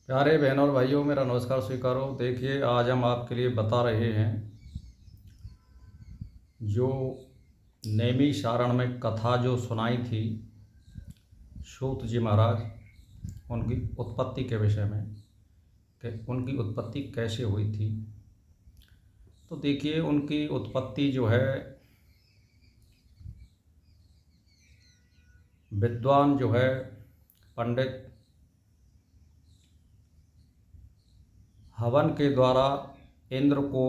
प्यारे बहनों और भाइयों, मेरा नमस्कार स्वीकारो। देखिए, आज हम आपके लिए बता रहे हैं जो नैमिषारण्य में कथा जो सुनाई थी सूत जी महाराज, उनकी उत्पत्ति के विषय में कि उनकी उत्पत्ति कैसे हुई थी। तो देखिए, उनकी उत्पत्ति जो है विद्वान जो है पंडित हवन के द्वारा इंद्र को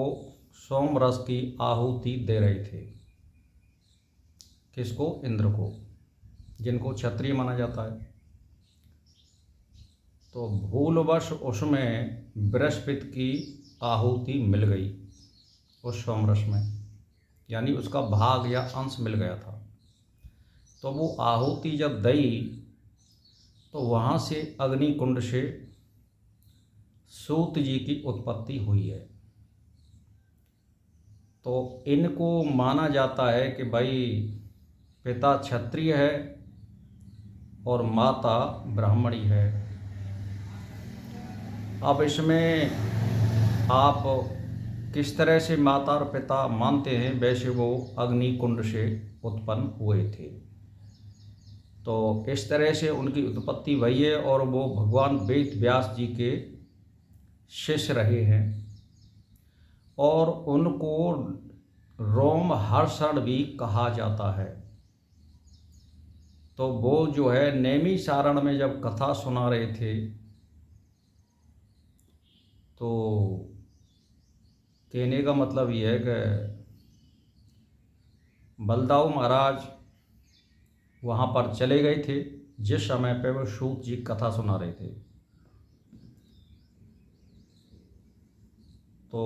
सोम रस की आहुति दे रहे थे। किसको? इंद्र को, जिनको क्षत्रिय माना जाता है। तो भूलवश उसमें बृहस्पति की आहुति मिल गई उस सोमरस में, यानी उसका भाग या अंश मिल गया था। तो वो आहुति जब दई तो वहाँ से अग्निकुंड से सूत जी की उत्पत्ति हुई है। तो इनको माना जाता है कि भाई पिता क्षत्रिय है और माता ब्राह्मणी है। अब इसमें आप किस तरह से माता और पिता मानते हैं, वैसे वो अग्निकुंड से उत्पन्न हुए थे। तो इस तरह से उनकी उत्पत्ति हुई है और वो भगवान वेद व्यास जी के शिष्य रहे हैं और उनको रोमहर्षण भी कहा जाता है। तो वो जो है नैमिषारण्य में जब कथा सुना रहे थे तो कहने का मतलब ये है कि बलदाऊ महाराज वहाँ पर चले गए थे जिस समय पे वो सूत जी कथा सुना रहे थे। तो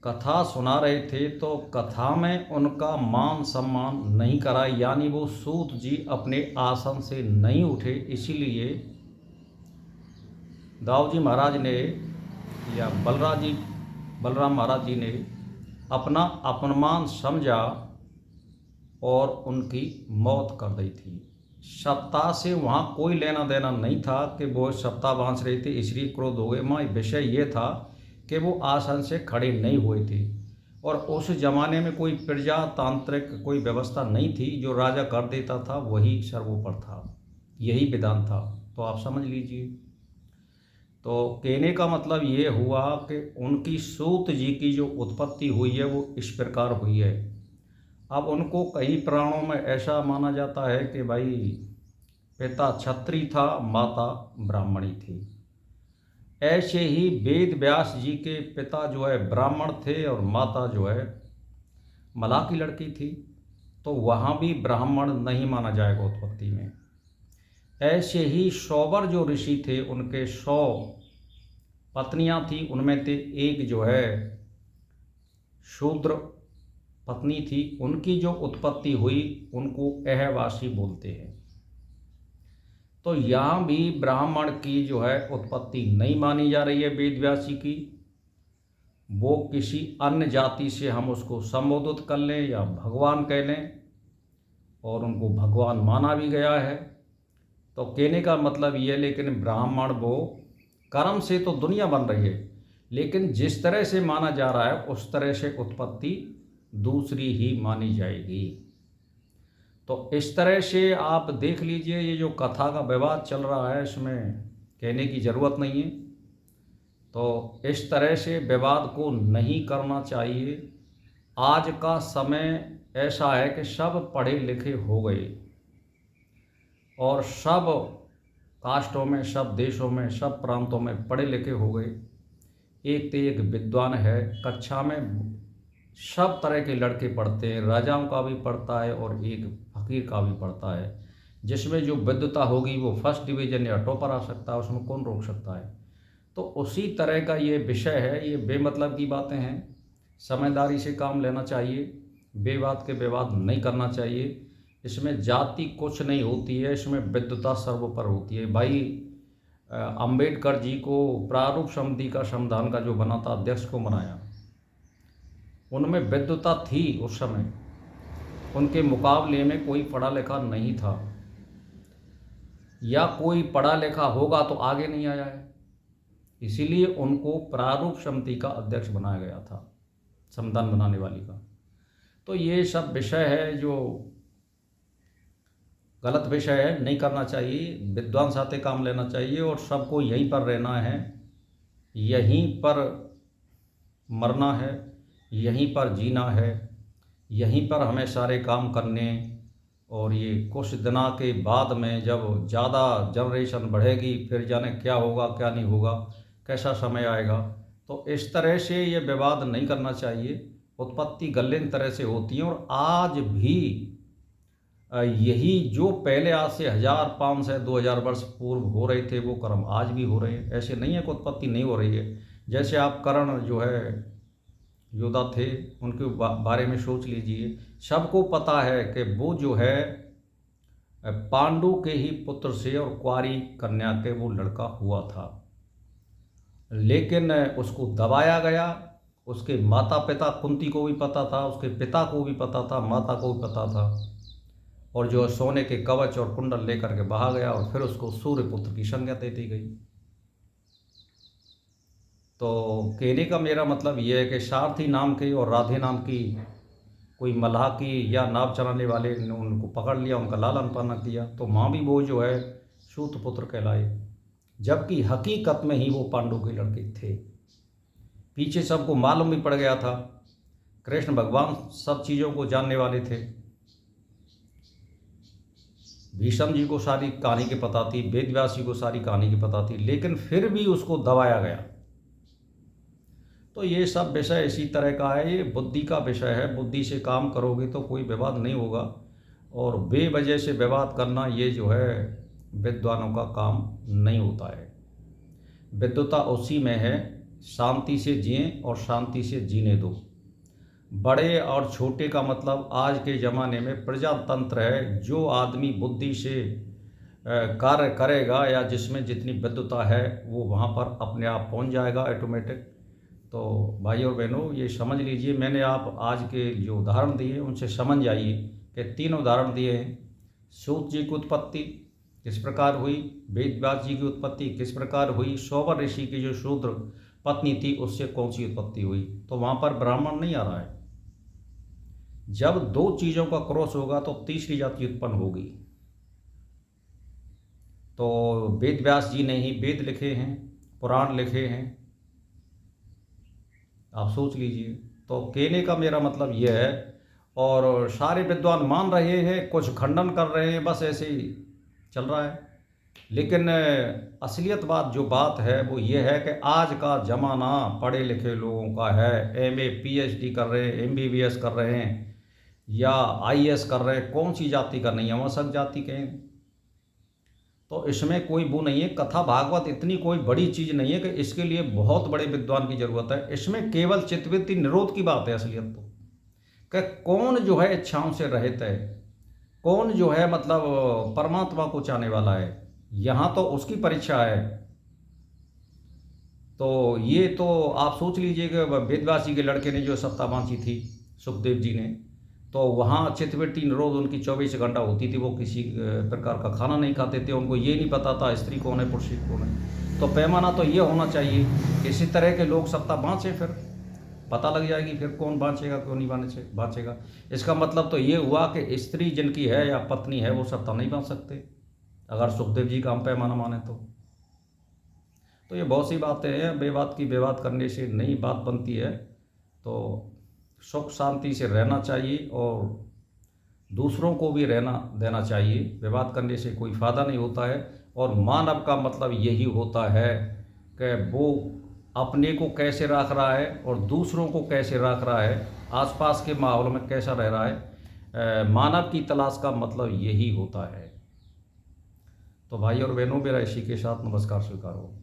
कथा सुना रहे थे तो कथा में उनका मान सम्मान नहीं करा, यानी वो सूत जी अपने आसन से नहीं उठे। इसीलिए दाऊ जी महाराज ने या बलराम महाराज जी ने अपना अपमान समझा और उनकी मौत कर दी थी। सप्ताह से वहाँ कोई लेना देना नहीं था कि वो सप्ताह बांध रहे थे इसलिए क्रोध हो गए। वहाँ विषय ये था कि वो आसन से खड़े नहीं हुए थे और उस जमाने में कोई प्रजातांत्रिक कोई व्यवस्था नहीं थी। जो राजा कर देता था वही सर्वोपरि था, यही विधान था। तो आप समझ लीजिए। तो कहने का मतलब ये हुआ कि उनकी सूत जी की जो उत्पत्ति हुई है वो इस प्रकार हुई है। अब उनको कई पुराणों में ऐसा माना जाता है कि भाई पिता क्षत्रिय था, माता ब्राह्मणी थी। ऐसे ही वेद व्यास जी के पिता जो है ब्राह्मण थे और माता जो है मलाह की लड़की थी। तो वहाँ भी ब्राह्मण नहीं माना जाएगा उत्पत्ति में। ऐसे ही सौवर जो ऋषि थे उनके 100 पत्नियां थी, उनमें से एक जो है शूद्र पत्नी थी। उनकी जो उत्पत्ति हुई उनको अहवासी बोलते हैं। तो यहाँ भी ब्राह्मण की जो है उत्पत्ति नहीं मानी जा रही है वेद व्यासी की। वो किसी अन्य जाति से हम उसको संबोधित कर लें या भगवान कह लें और उनको भगवान माना भी गया है। तो कहने का मतलब ये है, लेकिन ब्राह्मण वो कर्म से तो दुनिया बन रही है, लेकिन जिस तरह से माना जा रहा है उस तरह से उत्पत्ति दूसरी ही मानी जाएगी। तो इस तरह से आप देख लीजिए, ये जो कथा का विवाद चल रहा है इसमें कहने की ज़रूरत नहीं है। तो इस तरह से विवाद को नहीं करना चाहिए। आज का समय ऐसा है कि सब पढ़े लिखे हो गए और सब कास्टों में, सब देशों में, सब प्रांतों में पढ़े लिखे हो गए। एक तो एक विद्वान है, कक्षा में सब तरह के लड़के पढ़ते हैं, राजाओं का भी पढ़ता है और एक फकीर का भी पढ़ता है। जिसमें जो विद्वता होगी वो फर्स्ट डिवीज़न या टॉपर आ सकता है, उसमें कौन रोक सकता है। तो उसी तरह का ये विषय है। ये बेमतलब की बातें हैं, समझदारी से काम लेना चाहिए, बेबात के विवाद नहीं करना चाहिए। इसमें जाति कुछ नहीं होती है, इसमें विद्वता सर्वोपरि होती है। भाई अंबेडकर जी को प्रारूप समिति का संविधान का जो बना था, अध्यक्ष को बनाया, उनमें विद्वता थी उस समय। उनके मुकाबले में कोई पढ़ा लिखा नहीं था, या कोई पढ़ा लिखा होगा तो आगे नहीं आया है। इसीलिए उनको प्रारूप समिति का अध्यक्ष बनाया गया था, संविधान बनाने वाली का। तो ये सब विषय है जो गलत विषय है, नहीं करना चाहिए। विद्वान साथे काम लेना चाहिए और सबको यहीं पर रहना है, यहीं पर मरना है, यहीं पर जीना है, यहीं पर हमें सारे काम करने। और ये कुछ दिनों के बाद में जब ज़्यादा जनरेशन बढ़ेगी फिर जाने क्या होगा क्या नहीं होगा, कैसा समय आएगा। तो इस तरह से ये विवाद नहीं करना चाहिए। उत्पत्ति गलत तरह से होती है और आज भी यही जो पहले आज से 1500 2000 वर्ष पूर्व हो रहे थे वो कर्म आज भी हो रहे हैं। ऐसे नहीं है कि उत्पत्ति नहीं हो रही है। जैसे आप कर्ण जो है योद्धा थे, उनके बारे में सोच लीजिए। सबको पता है कि वो जो है पांडु के ही पुत्र से और कुंवारी कन्या के वो लड़का हुआ था, लेकिन उसको दबाया गया। उसके माता पिता, कुंती को भी पता था, उसके पिता को भी पता था, माता को भी पता था, और जो सोने के कवच और कुंडल लेकर के बहा गया और फिर उसको सूर्यपुत्र की संज्ञा दे दी गई। तो कहने का मेरा मतलब यह है कि सारथी नाम की और राधे नाम की कोई मल्लाह की या नाव चलाने वाले ने उनको पकड़ लिया, उनका लालन पालन किया, तो माँ भी वो जो है सूतपुत्र कहलाए, जबकि हकीकत में ही वो पांडु के लड़के थे। पीछे सबको मालूम भी पड़ गया था। कृष्ण भगवान सब चीज़ों को जानने वाले थे। भीष्म जी को सारी कहानी की पता थी, वेद व्यास जी को सारी कहानी की पता थी, लेकिन फिर भी उसको दबाया गया। तो ये सब विषय इसी तरह का है, ये बुद्धि का विषय है। बुद्धि से काम करोगे तो कोई विवाद नहीं होगा, और बेवजह से विवाद करना ये जो है विद्वानों का काम नहीं होता है। विद्वता उसी में है, शांति से जिएं और शांति से जीने दो। बड़े और छोटे का मतलब आज के ज़माने में प्रजातंत्र है। जो आदमी बुद्धि से कार्य करेगा या जिसमें जितनी विद्वता है वो वहाँ पर अपने आप पहुँच जाएगा ऑटोमेटिक। तो भाई और बहनों, ये समझ लीजिए, मैंने आप आज के जो उदाहरण दिए उनसे समझ जाइए कि 3 उदाहरण दिए हैं। सूत जी की उत्पत्ति किस प्रकार हुई, वेद व्यास जी की उत्पत्ति किस प्रकार हुई, सौवर ऋषि की जो शूद्र पत्नी थी उससे कौन सी उत्पत्ति हुई। तो वहाँ पर ब्राह्मण नहीं आ रहा है। जब 2 चीज़ों का क्रॉस होगा तो तीसरी जाति उत्पन्न होगी। तो वेद व्यास जी ने ही वेद लिखे हैं, पुराण लिखे हैं, आप सोच लीजिए। तो कहने का मेरा मतलब यह है, और सारे विद्वान मान रहे हैं, कुछ खंडन कर रहे हैं, बस ऐसे ही चल रहा है। लेकिन असलियत बात जो बात है वो ये है कि आज का ज़माना पढ़े लिखे लोगों का है। MA PhD कर रहे हैं, MBBS कर रहे हैं या IAS कर रहे हैं, कौन सी जाति का नहीं है, वह सब जाति के हैं। तो इसमें कोई वो नहीं है। कथा भागवत इतनी कोई बड़ी चीज़ नहीं है कि इसके लिए बहुत बड़े विद्वान की ज़रूरत है। इसमें केवल चित्तवृत्ति निरोध की बात है असलियत तो, कि कौन जो है इच्छाओं से रहित है, कौन जो है मतलब परमात्मा को चाहने वाला है, यहाँ तो उसकी परीक्षा है। तो ये तो आप सोच लीजिए कि वेद व्यास जी के लड़के ने जो सत्ता बांची थी, सुखदेव जी ने, तो वहाँ चित्तवृत्ति निरोध उनकी 24 घंटा होती थी। वो किसी प्रकार का खाना नहीं खाते थे, उनको ये नहीं पता था स्त्री कौन है पुरुष कौन है। तो पैमाना तो ये होना चाहिए, इसी तरह के लोग सत्ता बाँचें, फिर पता लग जाएगी फिर कौन बाँचेगा कौन नहीं बाँचेगा। इसका मतलब तो ये हुआ कि स्त्री जिनकी है या पत्नी है वो सत्ता नहीं बाँच सकते, अगर सुखदेव जी का हम पैमाना माने तो ये बहुत सी बातें हैं। बेबात की बेबात करने से नई बात बनती है। तो सुख शांति से रहना चाहिए और दूसरों को भी रहना देना चाहिए। विवाद करने से कोई फ़ायदा नहीं होता है। और मानव का मतलब यही होता है कि वो अपने को कैसे रख रहा है और दूसरों को कैसे रख रहा है, आसपास के माहौल में कैसा रह रहा है। मानव की तलाश का मतलब यही होता है। तो भाई और बहनों, मेरा इसी के साथ नमस्कार स्वीकार हो।